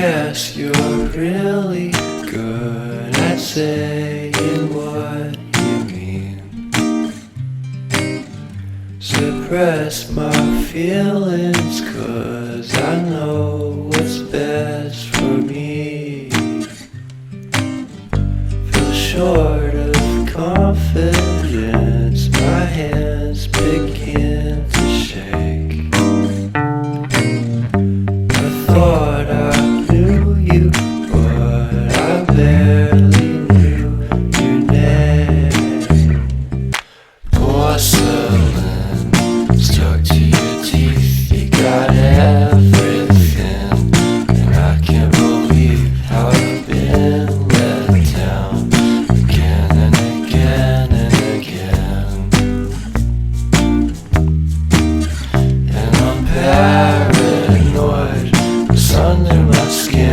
guess you're really good at saying what you mean. Suppress my feelings, 'cause I know what's best for me. Feel short of confidence, my hands begin to shake. I thought I knew you, but I barely knew your name. Porcelain stuck to your teeth, you got everything, and I can't believe how I've been let down again and again and again. And I'm paranoid, what's under my skin.